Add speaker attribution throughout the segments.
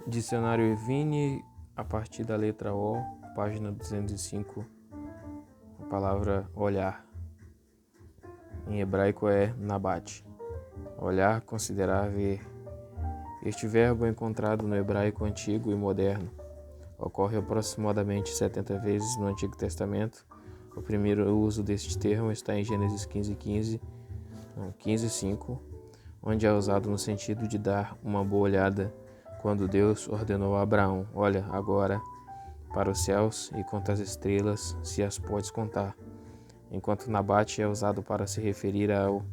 Speaker 1: Dicionário Evine, a partir da letra O, página 205, a palavra olhar. Em hebraico é nabat. Olhar, considerar, ver. Este verbo é encontrado no hebraico antigo e moderno. Ocorre aproximadamente 70 vezes no Antigo Testamento. O primeiro uso deste termo está em Gênesis 15:5, onde é usado no sentido de dar uma boa olhada, quando Deus ordenou a Abraão: olha agora para os céus e conta as estrelas, se as podes contar. Enquanto Nabate é usado para se referir ao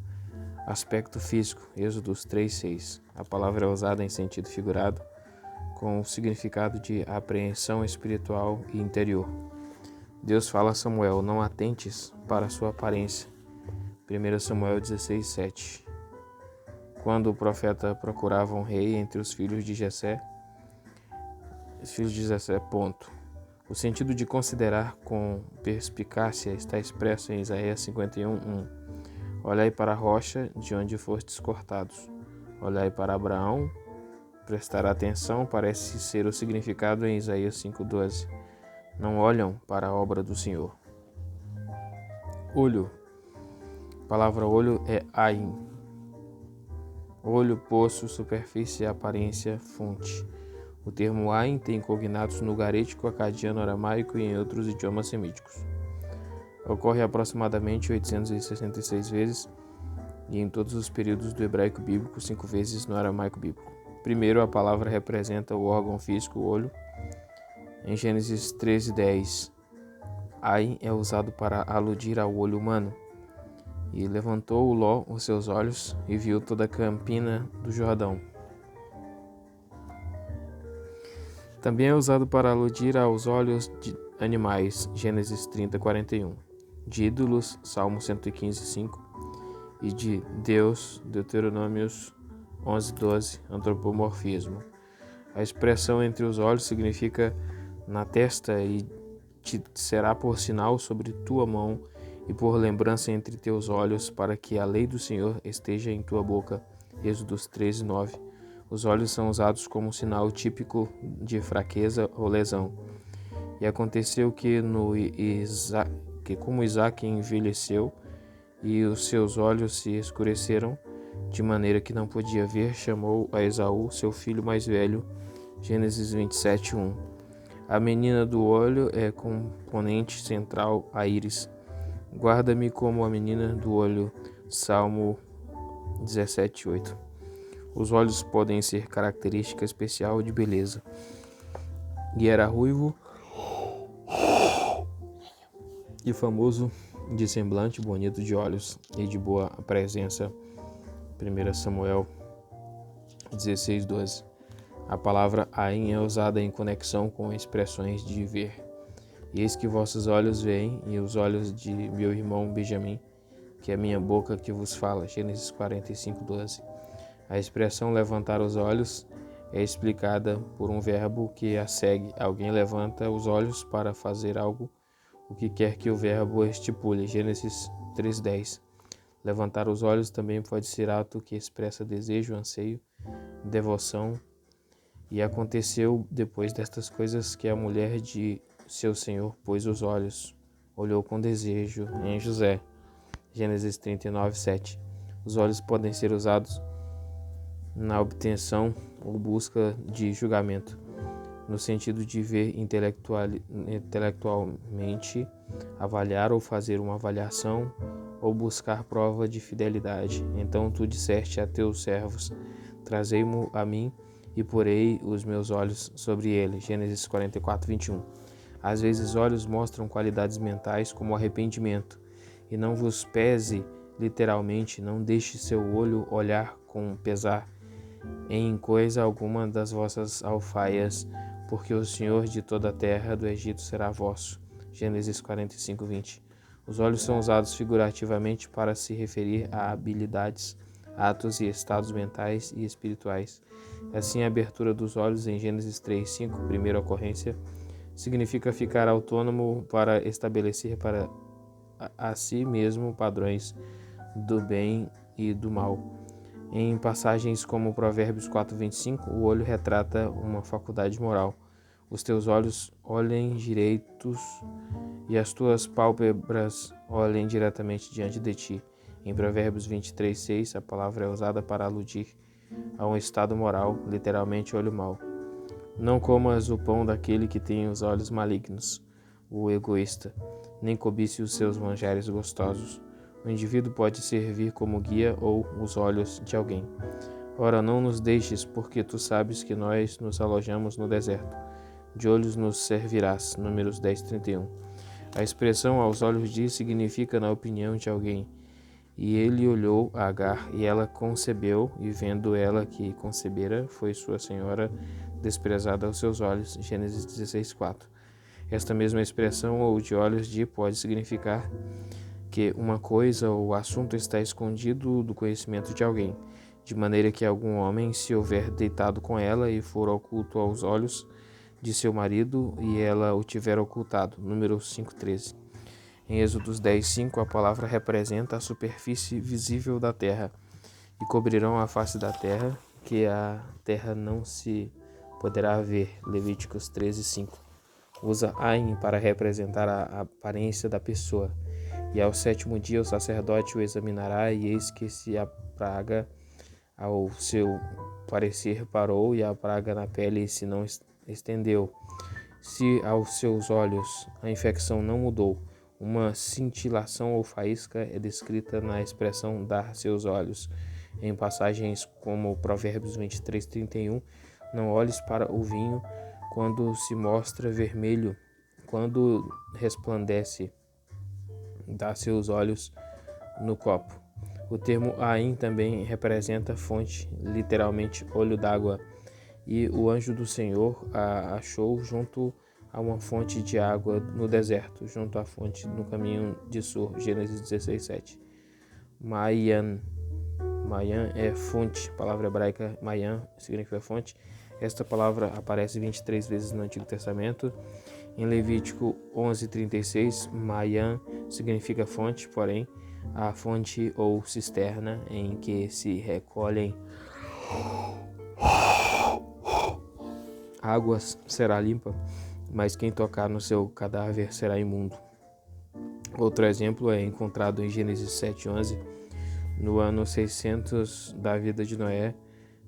Speaker 1: aspecto físico, Êxodos 3:6. A palavra é usada em sentido figurado, com o significado de apreensão espiritual e interior. Deus fala a Samuel: não atentes para a sua aparência. 1 Samuel 16:7. Quando o profeta procurava um rei entre os filhos de Jessé, ponto. O sentido de considerar com perspicácia está expresso em Isaías 51:1. Olhai para a rocha de onde fostes cortados. Olhai para Abraão. Prestar atenção parece ser o significado em Isaías 5:12. Não olham para a obra do Senhor. Olho. A palavra olho é ain. Olho, poço, superfície, aparência, fonte. O termo ain tem cognatos no garético, acadiano, aramaico e em outros idiomas semíticos. Ocorre aproximadamente 866 vezes e em todos os períodos do hebraico bíblico, 5 vezes no aramaico bíblico. Primeiro, a palavra representa o órgão físico, o olho. Em Gênesis 13:10, ain é usado para aludir ao olho humano. E levantou Ló os seus olhos e viu toda a campina do Jordão. Também é usado para aludir aos olhos de animais, Gênesis 30:41, de ídolos, Salmo 115:5, e de Deus, Deuteronômios 11:12, antropomorfismo. A expressão entre os olhos significa na testa e te será por sinal sobre tua mão e por lembrança entre teus olhos, para que a lei do Senhor esteja em tua boca. Êxodos 13:9. Os olhos são usados como sinal típico de fraqueza ou lesão. E aconteceu que como Isaque envelheceu e os seus olhos se escureceram, de maneira que não podia ver, chamou a Esaú, seu filho mais velho. Gênesis 27:1. A menina do olho é componente central, a íris. Guarda-me como a menina do olho. Salmo 17:8. Os olhos podem ser característica especial de beleza. E era ruivo e famoso de semblante, bonito de olhos e de boa presença. 1 Samuel 16:12. A palavra ain é usada em conexão com expressões de ver. Eis que vossos olhos veem, e os olhos de meu irmão Benjamim, que é minha boca que vos fala. Gênesis 45:12. A expressão levantar os olhos é explicada por um verbo que a segue. Alguém levanta os olhos para fazer algo, o que quer que o verbo estipule. Gênesis 3:10. Levantar os olhos também pode ser ato que expressa desejo, anseio, devoção. E aconteceu depois destas coisas que a mulher de seu senhor pôs os olhos, olhou com desejo em José. Gênesis 39:7. Os olhos podem ser usados na obtenção ou busca de julgamento, no sentido de ver intelectualmente, avaliar ou fazer uma avaliação, ou buscar prova de fidelidade. Então tu disseste a teus servos: trazei-mo a mim, e porei os meus olhos sobre ele. Gênesis 44:21. Às vezes olhos mostram qualidades mentais como arrependimento, e não vos pese literalmente, não deixe seu olho olhar com pesar em coisa alguma das vossas alfaias, porque o Senhor de toda a terra do Egito será vosso. Gênesis 45:20. Os olhos são usados figurativamente para se referir a habilidades, atos e estados mentais e espirituais. Assim, a abertura dos olhos em Gênesis 3:5, primeira ocorrência, significa ficar autônomo para estabelecer para a si mesmo padrões do bem e do mal. Em passagens como Provérbios 4:25, o olho retrata uma faculdade moral. Os teus olhos olhem direitos e as tuas pálpebras olhem diretamente diante de ti. Em Provérbios 23:6, a palavra é usada para aludir a um estado moral, literalmente olho mau. Não comas o pão daquele que tem os olhos malignos, o egoísta, nem cobice os seus manjares gostosos. O indivíduo pode servir como guia ou os olhos de alguém. Ora, não nos deixes, porque tu sabes que nós nos alojamos no deserto. De olhos nos servirás. Números 10:31. A expressão aos olhos de significa na opinião de alguém. E ele olhou a Agar, e ela concebeu, e vendo ela que concebera, foi sua senhora desprezada aos seus olhos. Gênesis 16:4. Esta mesma expressão, ou de olhos de, pode significar que uma coisa ou assunto está escondido do conhecimento de alguém, de maneira que algum homem, se houver deitado com ela e for oculto aos olhos de seu marido, e ela o tiver ocultado. Números 5:13. Em Êxodos 10:5, a palavra representa a superfície visível da terra, e cobrirão a face da terra, que a terra não se poderá ver. Levíticos 13:5. Usa Ain para representar a aparência da pessoa. E ao sétimo dia o sacerdote o examinará, e eis que se a praga ao seu parecer parou, e a praga na pele se não estendeu. Se aos seus olhos a infecção não mudou, uma cintilação ou faísca é descrita na expressão dar seus olhos. Em passagens como Provérbios 23:31, não olhes para o vinho quando se mostra vermelho, quando resplandece, dá seus olhos no copo. O termo Ain também representa fonte, literalmente olho d'água, e o anjo do Senhor a achou junto a uma fonte de água no deserto, junto à fonte no caminho de Sur. Gênesis 16:7. Mayan é fonte, palavra hebraica Mayan significa fonte. Esta palavra aparece 23 vezes no Antigo Testamento. Em Levítico 11:36, Mayan significa fonte, porém, a fonte ou cisterna em que se recolhem águas será limpa, mas quem tocar no seu cadáver será imundo. Outro exemplo é encontrado em Gênesis 7:11. No ano 600 da vida de Noé,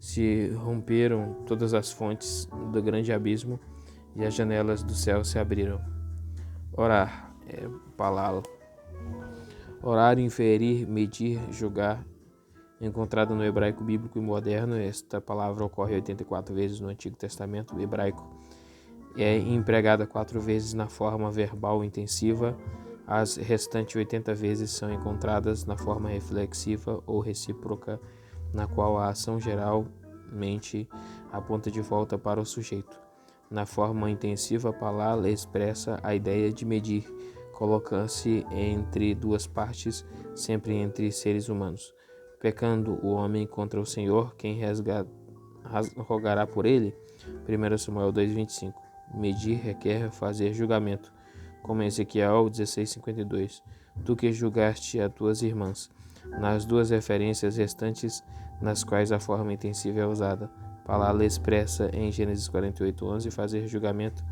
Speaker 1: se romperam todas as fontes do grande abismo e as janelas do céu se abriram. Orar é palal. Orar, inferir, medir, julgar. Encontrado no hebraico bíblico e moderno, esta palavra ocorre 84 vezes no Antigo Testamento hebraico. É empregada 4 vezes na forma verbal intensiva. As restantes 80 vezes são encontradas na forma reflexiva ou recíproca, na qual a ação geralmente aponta de volta para o sujeito. Na forma intensiva, a palavra expressa a ideia de medir, colocando-se entre duas partes, sempre entre seres humanos. Pecando o homem contra o Senhor, quem rogará por ele? 1 Samuel 2:25. Medir requer fazer julgamento, como em Ezequiel 16:52. Tu que julgaste as tuas irmãs. Nas duas referências restantes, nas quais a forma intensiva é usada, palavra expressa em Gênesis 48:11 fazer julgamento,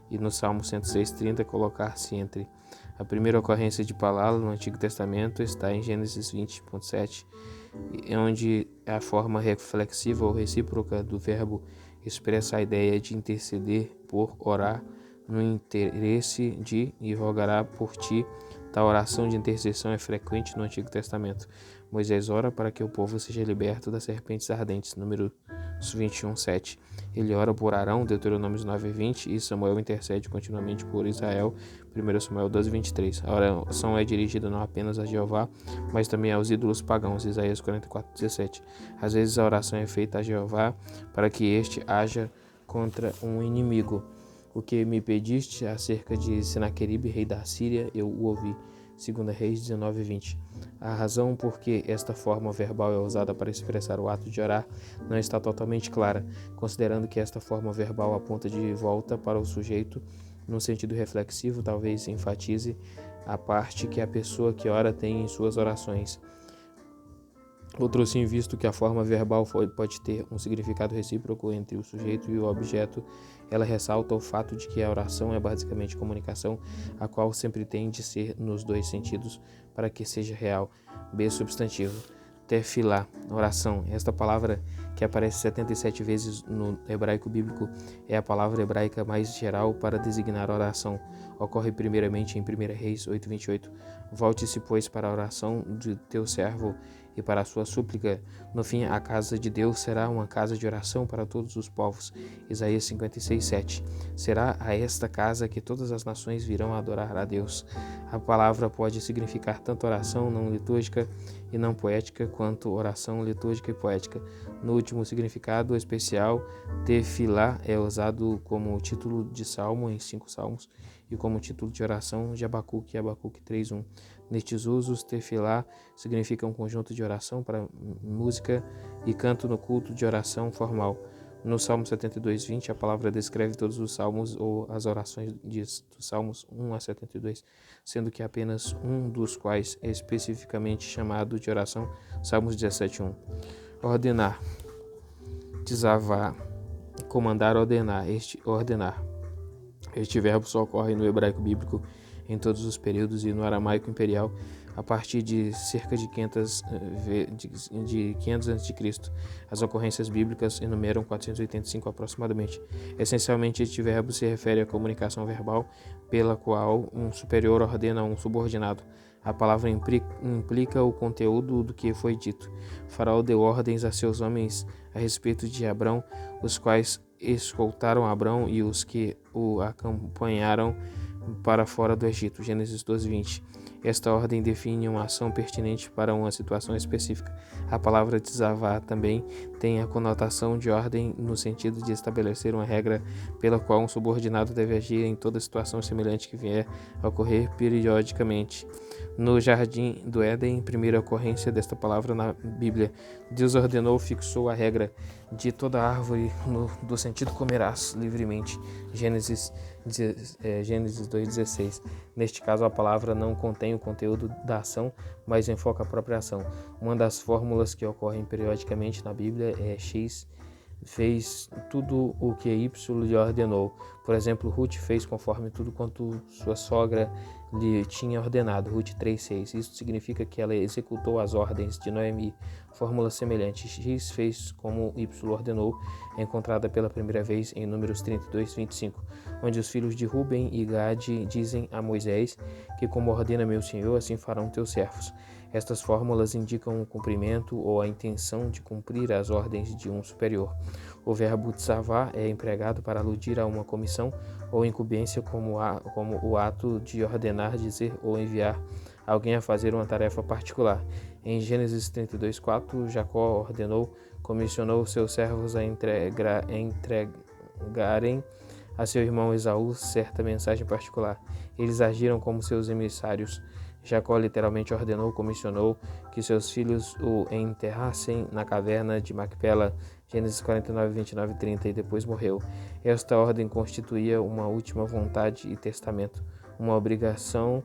Speaker 1: e no Salmo 106:30 colocar-se entre. A primeira ocorrência de palavra no Antigo Testamento está em Gênesis 20:7, onde a forma reflexiva ou recíproca do verbo expressa a ideia de interceder por orar no interesse de e rogará por ti. Tal oração de intercessão é frequente no Antigo Testamento. Moisés ora para que o povo seja liberto das serpentes ardentes. Números 21:7. Ele ora por Arão, Deuteronômios 9:20, e Samuel intercede continuamente por Israel, 1 Samuel 12:23. A oração é dirigida não apenas a Jeová, mas também aos ídolos pagãos, Isaías 44:17. Às vezes a oração é feita a Jeová para que este haja contra um inimigo. O que me pediste acerca de Senaqueribe, rei da Síria, eu o ouvi. 2 Reis 19:20. A razão por que esta forma verbal é usada para expressar o ato de orar não está totalmente clara, considerando que esta forma verbal aponta de volta para o sujeito, num sentido reflexivo, talvez enfatize a parte que a pessoa que ora tem em suas orações. Outro sim, visto que a forma verbal pode ter um significado recíproco entre o sujeito e o objeto, ela ressalta o fato de que a oração é basicamente comunicação, a qual sempre tem de ser nos dois sentidos para que seja real. B. Substantivo. Tefilá, oração. Esta palavra, que aparece 77 vezes no hebraico bíblico, é a palavra hebraica mais geral para designar oração. Ocorre primeiramente em 1 Reis 8:28. Volte-se, pois, para a oração de teu servo e para a sua súplica. No fim, a casa de Deus será uma casa de oração para todos os povos. Isaías 56:7. Será a esta casa que todas as nações virão adorar a Deus. A palavra pode significar tanto oração não litúrgica e não poética, quanto oração litúrgica e poética. No último significado especial, tefilá é usado como título de salmo em 5 salmos e como título de oração de Abacuque e Abacuque 3:1. Nestes usos, tefilá significa um conjunto de oração para música e canto no culto de oração formal. No Salmo 72:20, a palavra descreve todos os salmos ou as orações dos Salmos 1 a 72, sendo que apenas um dos quais é especificamente chamado de oração, Salmos 17:1. Ordenar, tzavá, comandar, ordenar, ordenar. Este verbo só ocorre no hebraico bíblico em todos os períodos e no aramaico imperial a partir de cerca de 500 a.C. As ocorrências bíblicas enumeram 485 aproximadamente. Essencialmente, este verbo se refere à comunicação verbal pela qual um superior ordena a um subordinado. A palavra implica o conteúdo do que foi dito. O faraó deu ordens a seus homens a respeito de Abrão, os quais escoltaram Abrão e os que o acompanharam para fora do Egito. Gênesis 12:20. Esta ordem define uma ação pertinente para uma situação específica. A palavra tzavá também tem a conotação de ordem no sentido de estabelecer uma regra pela qual um subordinado deve agir em toda situação semelhante que vier a ocorrer periodicamente. No Jardim do Éden, primeira ocorrência desta palavra na Bíblia, Deus ordenou, fixou a regra de toda árvore do sentido comerás livremente. Gênesis 2:16. Neste caso, a palavra não contém o conteúdo da ação, mas enfoca a própria ação. Uma das fórmulas que ocorrem periodicamente na Bíblia é X fez tudo o que Y lhe ordenou. Por exemplo, Ruth fez conforme tudo quanto sua sogra lhe tinha ordenado. Ruth 3:6. Isso significa que ela executou as ordens de Noemi. Fórmula semelhante. X fez como Y ordenou, encontrada pela primeira vez em Números 32:25, onde os filhos de Ruben e Gade dizem a Moisés que, como ordena meu Senhor, assim farão teus servos. Estas fórmulas indicam o cumprimento ou a intenção de cumprir as ordens de um superior. O verbo tzavá é empregado para aludir a uma comissão ou incumbência, como o ato de ordenar, dizer ou enviar alguém a fazer uma tarefa particular. Em Gênesis 32:4, Jacó comissionou seus servos a entregarem a seu irmão Esaú certa mensagem particular. Eles agiram como seus emissários. Jacó literalmente comissionou que seus filhos o enterrassem na caverna de Macpela, Gênesis 49, 29 e 30, e depois morreu. Esta ordem constituía uma última vontade e testamento, uma obrigação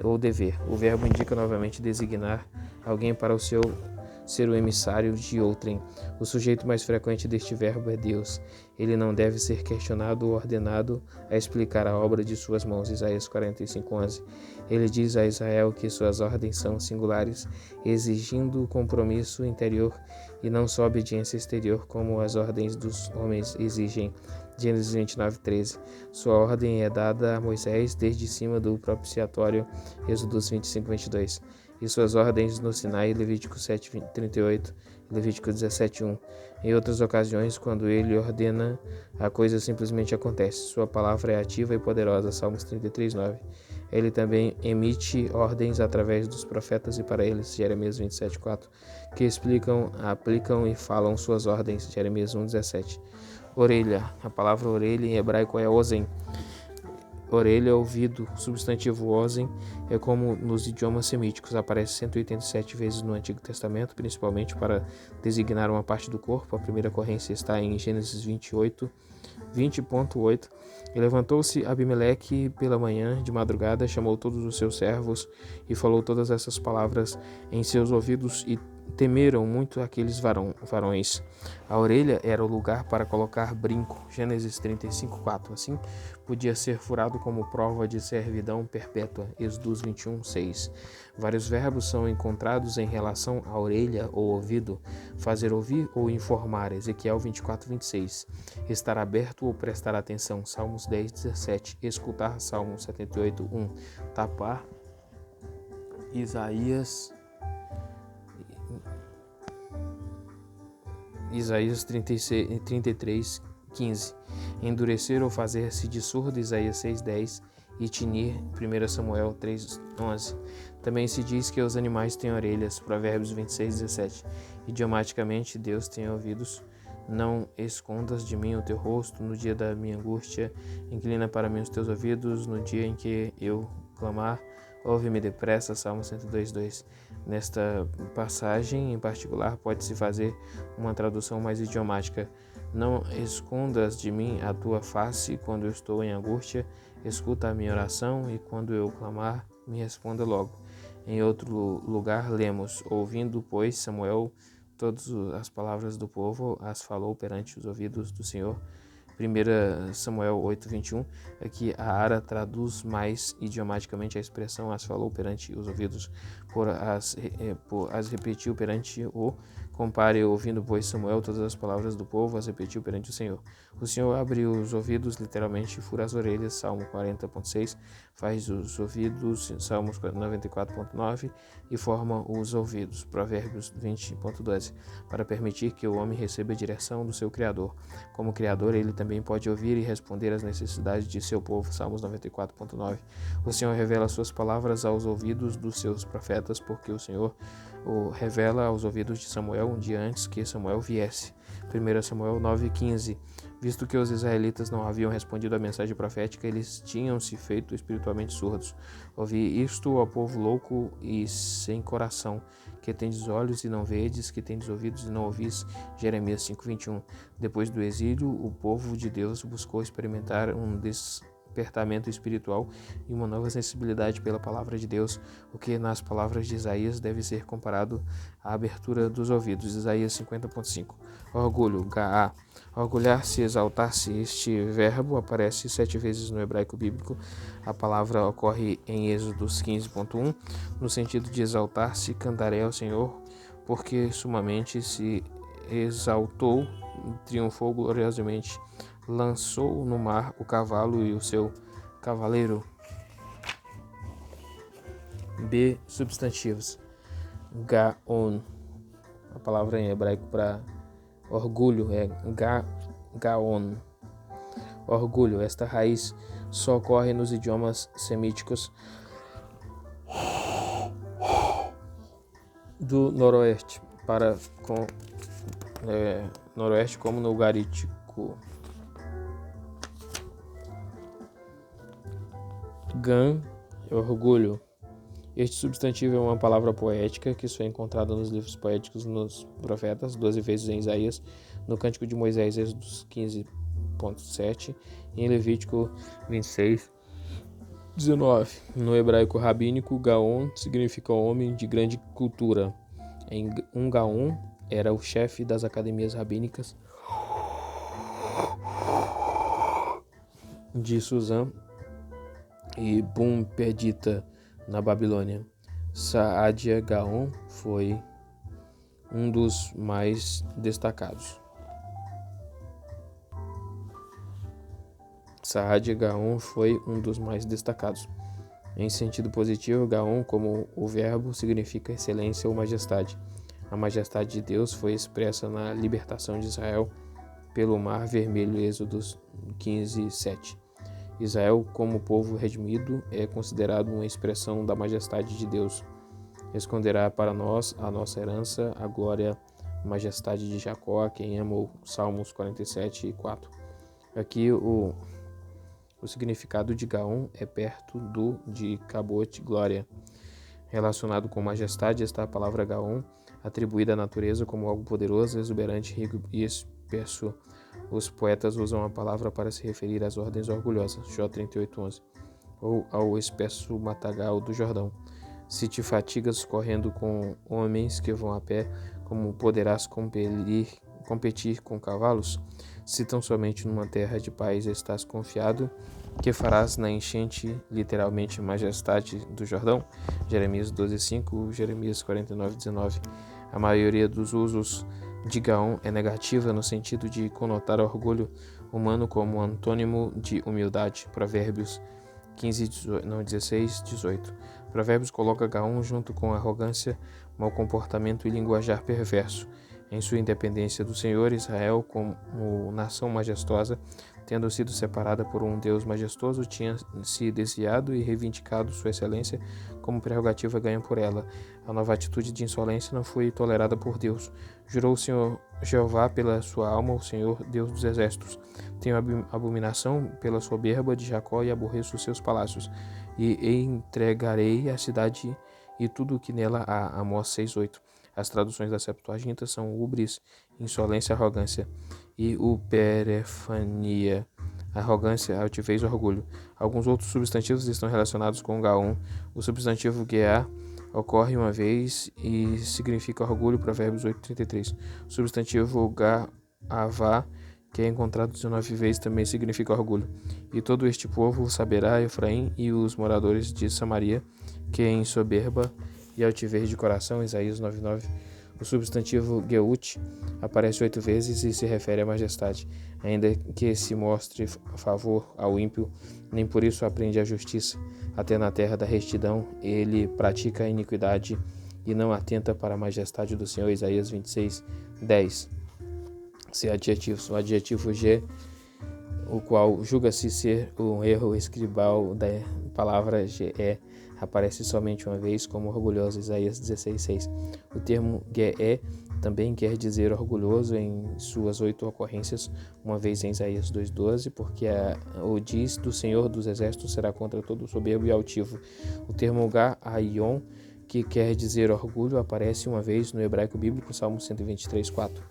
Speaker 1: ou dever. O verbo indica novamente designar alguém para ser o emissário de outrem. O sujeito mais frequente deste verbo é Deus. Ele não deve ser questionado ou ordenado a explicar a obra de suas mãos. Isaías 45:11. Ele diz a Israel que suas ordens são singulares, exigindo compromisso interior e não só obediência exterior, como as ordens dos homens exigem. Gênesis 29:13. Sua ordem é dada a Moisés desde cima do propiciatório, Êxodos 25:22. E suas ordens no Sinai, Levítico 7:38 e Levítico 17:1. Em outras ocasiões, quando ele ordena, a coisa simplesmente acontece. Sua palavra é ativa e poderosa, Salmos 33:9. Ele também emite ordens através dos profetas e para eles, Jeremias 27:4, que explicam, aplicam e falam suas ordens, Jeremias 1:17. Orelha. A palavra orelha em hebraico é ozen. Orelha, ouvido. O substantivo ozen é como nos idiomas semíticos, aparece 187 vezes no Antigo Testamento, principalmente para designar uma parte do corpo. A primeira ocorrência está em Gênesis 20:8. E levantou-se Abimeleque pela manhã, de madrugada, chamou todos os seus servos e falou todas essas palavras em seus ouvidos, e temeram muito aqueles varões. A orelha era o lugar para colocar brinco. Gênesis 35:4. Assim, podia ser furado como prova de servidão perpétua. Êxodo 21:6. Vários verbos são encontrados em relação à orelha ou ouvido: fazer ouvir ou informar. Ezequiel 24:26. Estar aberto ou prestar atenção. Salmos 10:17. Escutar. Salmo 78:1. Tapar. Isaías 33:15. Endurecer ou fazer-se de surdo, Isaías 6:10. E tinir, 1 Samuel 3:11. Também se diz que os animais têm orelhas, Provérbios 26:17. Idiomaticamente, Deus tem ouvidos. Não escondas de mim o teu rosto no dia da minha angústia. Inclina para mim os teus ouvidos no dia em que eu clamar. Ouve-me depressa, Salmo 102:2. Nesta passagem em particular, pode-se fazer uma tradução mais idiomática. Não escondas de mim a tua face quando eu estou em angústia. Escuta a minha oração e quando eu clamar, me responda logo. Em outro lugar, lemos: ouvindo, pois, Samuel todas as palavras do povo, as falou perante os ouvidos do Senhor. 1 Samuel 8:21, aqui a Ara traduz mais idiomaticamente a expressão as falou perante os ouvidos, por as repetiu perante o. Compare ouvindo, pois, Samuel todas as palavras do povo, as repetiu perante o Senhor. O Senhor abre os ouvidos, literalmente, fura as orelhas, Salmo 40:6, faz os ouvidos, Salmos 94:9, e forma os ouvidos, Provérbios 20:12, para permitir que o homem receba a direção do seu Criador. Como Criador, ele também pode ouvir e responder às necessidades de seu povo, Salmos 94:9. O Senhor revela suas palavras aos ouvidos dos seus profetas, porque o Senhor o revela aos ouvidos de Samuel um dia antes que Samuel viesse. 1 Samuel 9:15. Visto que os israelitas não haviam respondido à mensagem profética, eles tinham se feito espiritualmente surdos. Ouvi isto, ó povo louco e sem coração, que tendes olhos e não vedes, que tendes ouvidos e não ouvis. Jeremias 5:21. Depois do exílio, o povo de Deus buscou experimentar um despertamento espiritual e uma nova sensibilidade pela palavra de Deus, o que nas palavras de Isaías deve ser comparado à abertura dos ouvidos. Isaías 50:5. Orgulho, Gaá. Orgulhar-se, exaltar-se. Este verbo aparece 7 vezes no hebraico bíblico. A palavra ocorre em Êxodos 15:1, no sentido de exaltar-se. Cantarei ao Senhor, porque sumamente se exaltou, triunfou gloriosamente. Lançou no mar o cavalo e o seu cavaleiro. B. Substantivos. Gaon. A palavra em hebraico para orgulho é gaon. Orgulho. Esta raiz só ocorre nos idiomas semíticos do noroeste, noroeste como no ugarítico. Gan, orgulho. Este substantivo é uma palavra poética que só é encontrada nos livros poéticos nos profetas, 12 vezes em Isaías, no Cântico de Moisés, Êxodo 15:7, e em Levítico 26:19. No hebraico rabínico, Gaon significa homem de grande cultura. Um Gaon era o chefe das academias rabínicas de Suzã e Bum-Perdita, na Babilônia. Saadia Gaon foi um dos mais destacados. Em sentido positivo, Gaon, como o verbo, significa excelência ou majestade. A majestade de Deus foi expressa na libertação de Israel pelo Mar Vermelho, Êxodo 15:7. Israel, como povo redimido, é considerado uma expressão da majestade de Deus. Esconderá para nós a nossa herança, a glória, a majestade de Jacó, a quem amou. Salmos 47:4. Aqui o significado de Gaon é perto do de Cabot, glória. Relacionado com majestade está a palavra Gaon, atribuída à natureza como algo poderoso, exuberante, rico e espesso. Os poetas usam a palavra para se referir às ordens orgulhosas, Jó 38:11, ou ao espesso matagal do Jordão. Se te fatigas correndo com homens que vão a pé, como poderás competir com cavalos? Se tão somente numa terra de paz estás confiado, que farás na enchente, literalmente majestade do Jordão? Jeremias 12:5, Jeremias 49:19. A maioria dos usos de Gaon é negativa no sentido de conotar orgulho humano como antônimo de humildade. Provérbios 16:18. Provérbios coloca Gaon junto com arrogância, mau comportamento e linguajar perverso. Em sua independência do Senhor, Israel, como nação majestosa, tendo sido separada por um Deus majestoso, tinha se desviado e reivindicado sua excelência como prerrogativa ganha por ela. A nova atitude de insolência não foi tolerada por Deus. Jurou o Senhor Jeová pela sua alma, o Senhor Deus dos exércitos: tenho abominação pela soberba de Jacó e aborreço os seus palácios, e entregarei a cidade e tudo o que nela há. Amós 6:8. As traduções da Septuaginta são ubris, insolência, arrogância, e uperefania, arrogância, altivez, orgulho. Alguns outros substantivos estão relacionados com Gaon. O substantivo geá ocorre uma vez e significa orgulho, Provérbios 8:33. O substantivo gavá, que é encontrado 19 vezes, também significa orgulho. E todo este povo saberá, Efraim e os moradores de Samaria, que em soberba e altivez de coração, Isaías 9:9. O substantivo geut aparece 8 vezes e se refere à majestade. Ainda que se mostre favor ao ímpio, nem por isso aprende a justiça. Até na terra da retidão ele pratica a iniquidade e não atenta para a majestade do Senhor. Isaías 26:10. Se adjetivos. O adjetivo G, o qual julga-se ser um erro escribal da palavra GE, aparece somente uma vez como orgulhoso, Isaías 16:6. O termo GE também quer dizer orgulhoso em suas 8 ocorrências, uma vez em Isaías 2:12, porque o diz do Senhor dos Exércitos será contra todo soberbo e altivo. O termo Ga-Aion, que quer dizer orgulho, aparece uma vez no hebraico bíblico, Salmo 123:4.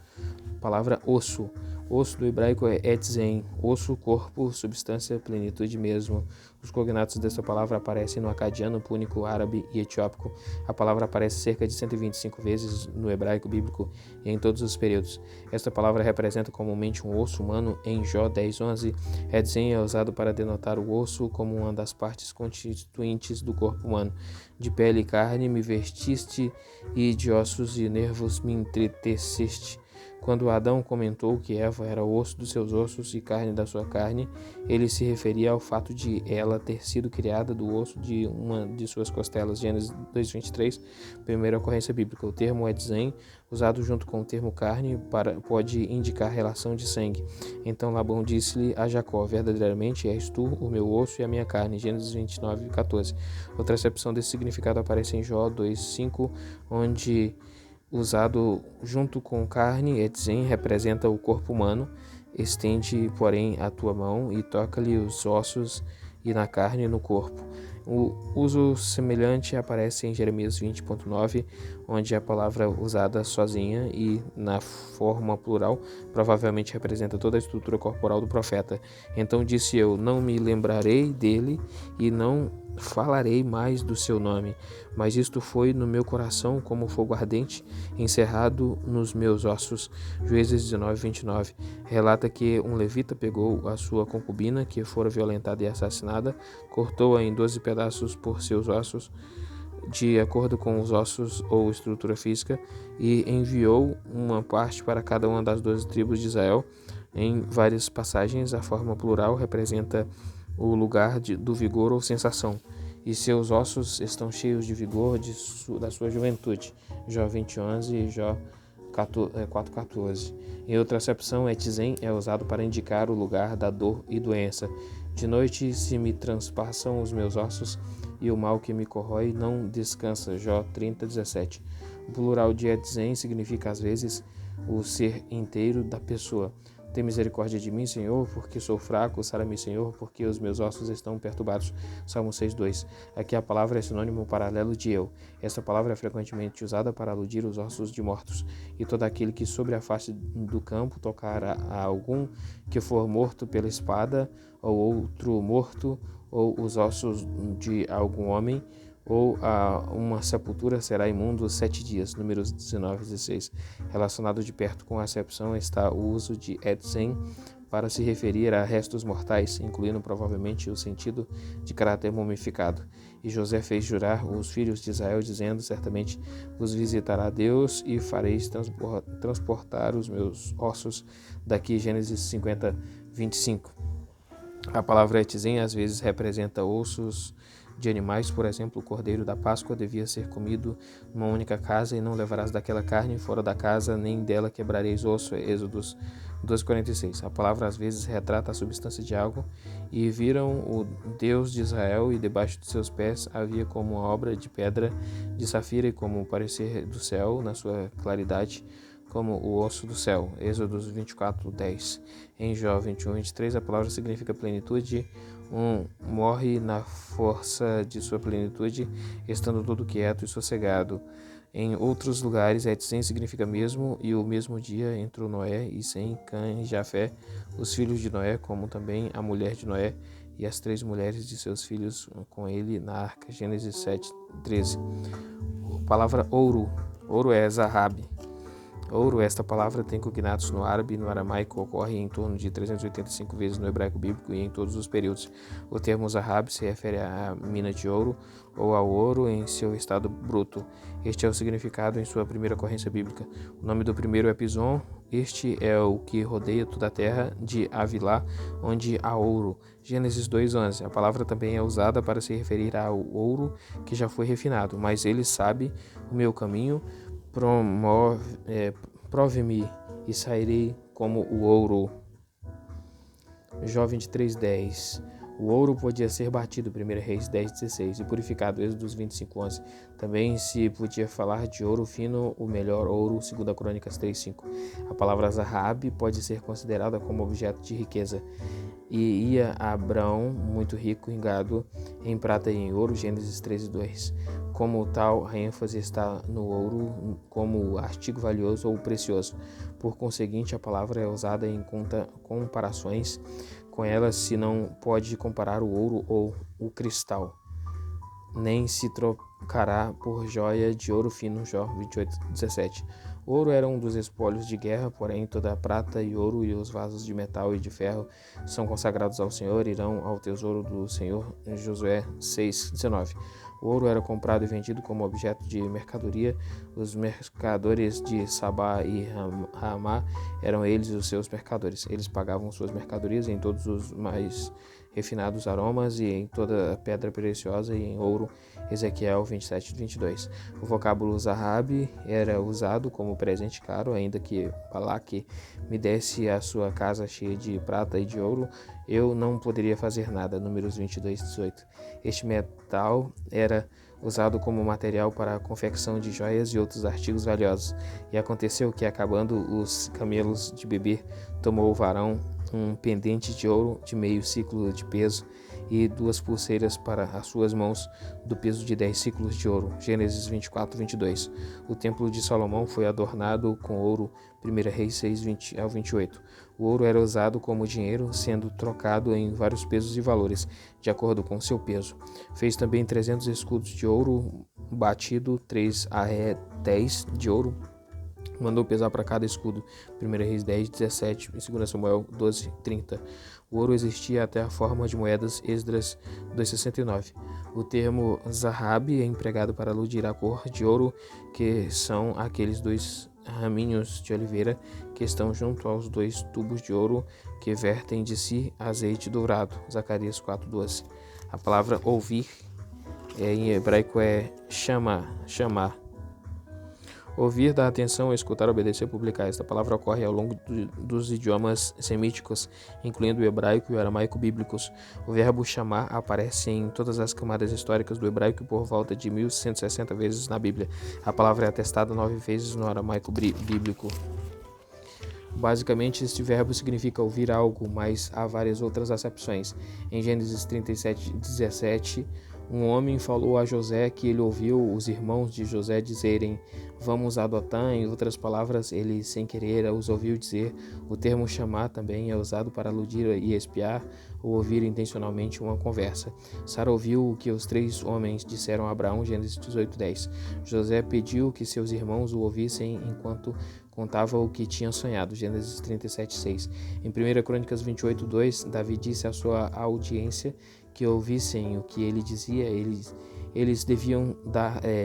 Speaker 1: Palavra osso. Osso do hebraico é etzen, osso, corpo, substância, plenitude mesmo. Os cognatos desta palavra aparecem no acadiano, púnico, árabe e etiópico. A palavra aparece cerca de 125 vezes no hebraico bíblico e em todos os períodos. Esta palavra representa comumente um osso humano em Jó 10:11. Etzen é usado para denotar o osso como uma das partes constituintes do corpo humano. De pele e carne me vestiste e de ossos e nervos me entreteceste. Quando Adão comentou que Eva era osso dos seus ossos e carne da sua carne, ele se referia ao fato de ela ter sido criada do osso de uma de suas costelas. Gênesis 2:23, primeira ocorrência bíblica. O termo etzen, usado junto com o termo carne, pode indicar relação de sangue. Então Labão disse-lhe a Jacó: verdadeiramente és tu o meu osso e a minha carne. Gênesis 29:14. Outra acepção desse significado aparece em Jó 2:5, onde usado junto com carne, etzen representa o corpo humano. Estende, porém, a tua mão e toca-lhe os ossos e na carne e no corpo. O uso semelhante aparece em Jeremias 20:9, onde a palavra usada sozinha e na forma plural provavelmente representa toda a estrutura corporal do profeta. Então disse eu: não me lembrarei dele e não falarei mais do seu nome, mas isto foi no meu coração como fogo ardente, encerrado nos meus ossos. Juízes 19:29 relata que um levita pegou a sua concubina, que fora violentada e assassinada, cortou-a em 12 pedaços por seus ossos, de acordo com os ossos ou estrutura física, e enviou uma parte para cada uma das 12 tribos de Israel. Em várias passagens, a forma plural representa o lugar do vigor ou sensação, e seus ossos estão cheios de vigor da sua juventude. Jó 20:11 e Jó 4:14. Em outra acepção, etzen é usado para indicar o lugar da dor e doença. De noite se me transpassam os meus ossos, e o mal que me corrói não descansa. Jó 30:17. O plural de etzen significa às vezes o ser inteiro da pessoa. Tem misericórdia de mim, Senhor, porque sou fraco. Sara-me, Senhor, porque os meus ossos estão perturbados. Salmo 6:2. Aqui a palavra é sinônimo paralelo de eu. Esta palavra é frequentemente usada para aludir os ossos de mortos. E todo aquele que sobre a face do campo tocar a algum que for morto pela espada, ou outro morto, ou os ossos de algum homem, ou a uma sepultura será imundo 7 dias, Números 19 e 16. Relacionado de perto com a acepção está o uso de etzem para se referir a restos mortais, incluindo provavelmente o sentido de caráter mumificado. E José fez jurar os filhos de Israel, dizendo: certamente vos visitará Deus e fareis transportar os meus ossos daqui. Gênesis 50, 25. A palavra etzem às vezes representa ossos de animais, por exemplo, o cordeiro da Páscoa devia ser comido numa única casa, e não levarás daquela carne fora da casa, nem dela quebrareis osso. Êxodos 2:46. A palavra às vezes retrata a substância de algo, e viram o Deus de Israel, e debaixo de seus pés havia como uma obra de pedra de safira, e como o parecer do céu na sua claridade, como o osso do céu. Êxodos 24:10. Em Jó 21:23, a palavra significa plenitude. Morre na força de sua plenitude, estando todo quieto e sossegado. Em outros lugares, etzem significa mesmo, e o mesmo dia entrou Noé e Sem, Cã e Jafé, os filhos de Noé, como também a mulher de Noé e as 3 mulheres de seus filhos com ele na arca. Gênesis 7:13. A palavra ouro. Ouro é Zahab. Ouro, esta palavra tem cognatos no árabe e no aramaico, ocorre em torno de 385 vezes no hebraico bíblico e em todos os períodos. O termo zahab se refere à mina de ouro ou ao ouro em seu estado bruto. Este é o significado em sua primeira ocorrência bíblica. O nome do primeiro é Pison. Este é o que rodeia toda a terra de Avilá, onde há ouro. Gênesis 2:11. A palavra também é usada para se referir ao ouro que já foi refinado. Mas ele sabe o meu caminho, prove-me e sairei como o ouro. Jó 23:10. O ouro podia ser batido, 1 Reis 10:16, e purificado, Êxodos 25:11. Também se podia falar de ouro fino, o melhor ouro, 2 Crônicas 3:5. A palavra Zahab pode ser considerada como objeto de riqueza. E ia a Abrão, muito rico em gado, em prata e em ouro, Gênesis 13:2. Como tal, a ênfase está no ouro como artigo valioso ou precioso. Por conseguinte, a palavra é usada em comparações com ela, se não pode comparar o ouro ou o cristal, nem se trocará por joia de ouro fino. Jó 28:17. O ouro era um dos espólios de guerra, porém toda a prata e ouro e os vasos de metal e de ferro são consagrados ao Senhor, irão ao tesouro do Senhor. Josué 6:19. O ouro era comprado e vendido como objeto de mercadoria. Os mercadores de Sabá e Ramá eram eles os seus mercadores. Eles pagavam suas mercadorias em todos os mais refinados aromas e em toda a pedra preciosa e em ouro. Ezequiel 27:22. O vocábulo Zahab era usado como presente caro, ainda que Balaque me desse a sua casa cheia de prata e de ouro, eu não poderia fazer nada. Números 22:18. Este metal era usado como material para a confecção de joias e outros artigos valiosos. E aconteceu que, acabando os camelos de beber, tomou o varão um pendente de ouro de meio ciclo de peso e 2 pulseiras para as suas mãos do peso de 10 ciclos de ouro. Gênesis 24:22. O templo de Salomão foi adornado com ouro. 1 Reis 6:20-28. O ouro era usado como dinheiro, sendo trocado em vários pesos e valores, de acordo com seu peso. Fez também 300 escudos de ouro batido, 3 arretéis de ouro. Mandou pesar para cada escudo. 1 Reis 10:17 e 2 Samuel 12:30. O ouro existia até a forma de moedas. Esdras 2:69. O termo Zahab é empregado para aludir à cor de ouro, que são aqueles 2 raminhos de oliveira que estão junto aos 2 tubos de ouro que vertem de si azeite dourado. Zacarias 4:12. A palavra ouvir em hebraico é chamar. Ouvir, dar atenção, escutar, obedecer, publicar. Esta palavra ocorre ao longo dos idiomas semíticos, incluindo o hebraico e o aramaico bíblicos. O verbo chamar aparece em todas as camadas históricas do hebraico por volta de 1160 vezes na Bíblia. A palavra é atestada 9 vezes no aramaico bíblico. Basicamente, este verbo significa ouvir algo, mas há várias outras acepções. Em Gênesis 37:17, Um homem falou a José que ele ouviu os irmãos de José dizerem: vamos a Dotã. Em outras palavras, ele sem querer os ouviu dizer. O termo chamar também é usado para aludir e espiar ou ouvir intencionalmente uma conversa. Sara ouviu o que os 3 homens disseram a Abraão, Gênesis 18:10. José pediu que seus irmãos o ouvissem enquanto contava o que tinham sonhado, Gênesis 37:6. Em 1 Crônicas 28:2, Davi disse à sua audiência que ouvissem o que ele dizia. Eles deviam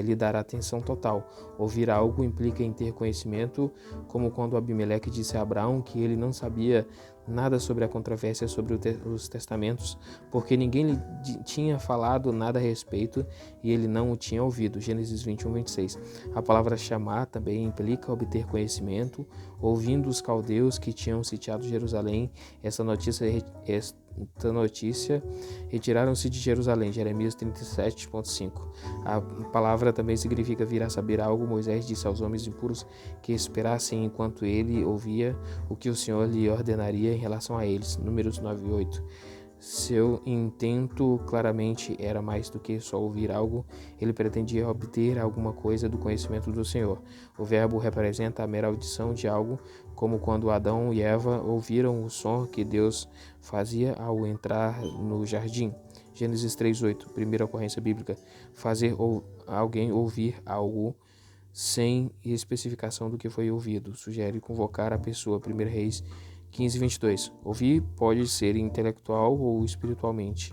Speaker 1: lhe dar atenção total. Ouvir algo implica em ter conhecimento, como quando Abimeleque disse a Abraão que ele não sabia nada sobre a controvérsia sobre os testamentos, porque ninguém lhe tinha falado nada a respeito e ele não o tinha ouvido. Gênesis 21:26. A palavra chamar também implica obter conhecimento. Ouvindo os caldeus que tinham sitiado Jerusalém, esta notícia, retiraram-se de Jerusalém, Jeremias 37:5. A palavra também significa vir a saber algo. Moisés disse aos homens impuros que esperassem enquanto ele ouvia o que o Senhor lhe ordenaria em relação a eles, Números 9:8. Seu intento claramente era mais do que só ouvir algo. Ele pretendia obter alguma coisa do conhecimento do Senhor. O verbo representa a mera audição de algo, como quando Adão e Eva ouviram o som que Deus fazia ao entrar no jardim. Gênesis 3:8, primeira ocorrência bíblica. Fazer alguém ouvir algo sem especificação do que foi ouvido. Sugere convocar a pessoa. 1 Reis 15:22. Ouvir pode ser intelectual ou espiritualmente.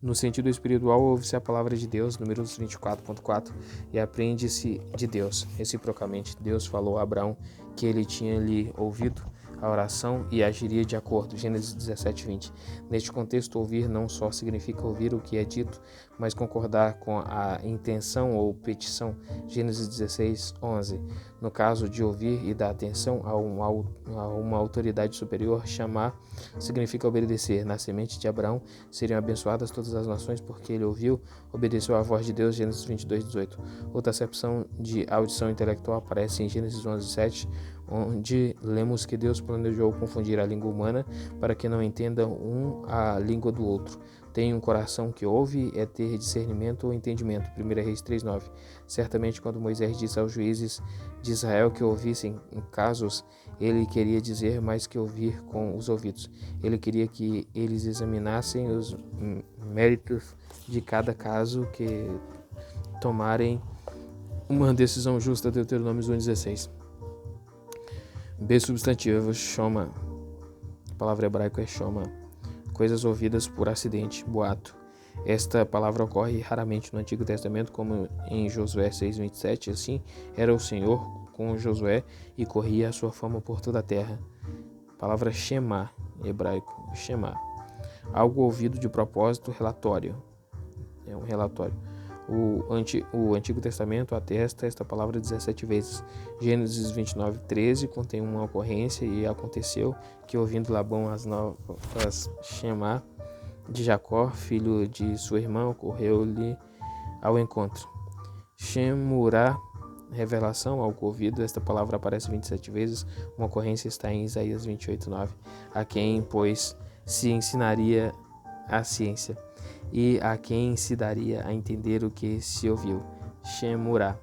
Speaker 1: No sentido espiritual, ouve-se a palavra de Deus, Números 24:4, e aprende-se de Deus. Reciprocamente, Deus falou a Abraão que ele tinha lhe ouvido a oração e agiria de acordo. Gênesis 17:20. Neste contexto, ouvir não só significa ouvir o que é dito, mas concordar com a intenção ou petição. Gênesis 16:11. No caso de ouvir e dar atenção a uma autoridade superior, chamar significa obedecer. Na semente de Abraão seriam abençoadas todas as nações porque ele ouviu, obedeceu à voz de Deus. Gênesis 22:18. Outra acepção de audição intelectual aparece em Gênesis 11:7, onde lemos que Deus planejou confundir a língua humana para que não entendam um a língua do outro. Tem um coração que ouve é ter discernimento ou entendimento. 1 Reis 3:9. Certamente, quando Moisés disse aos juízes de Israel que ouvissem em casos, ele queria dizer mais que ouvir com os ouvidos. Ele queria que eles examinassem os méritos de cada caso, que tomarem uma decisão justa. Deuteronômio 1:16. B substantivo, shoma. A palavra hebraica é shoma. Coisas ouvidas por acidente, boato. Esta palavra ocorre raramente no Antigo Testamento, como em Josué 6:27. Assim era o Senhor com Josué e corria a sua fama por toda a terra. Palavra shema, hebraico, shema. Algo ouvido de propósito, relatório. É um relatório. O Antigo Testamento atesta esta palavra 17 vezes. Gênesis 29:13 contém uma ocorrência: e aconteceu que, ouvindo Labão as novas Shema de Jacó, filho de sua irmã, correu-lhe ao encontro. Shemurá, revelação, algo ouvido. Esta palavra aparece 27 vezes. Uma ocorrência está em Isaías 28:9. A quem, pois, se ensinaria a ciência, e a quem se daria a entender o que se ouviu. Shemurá.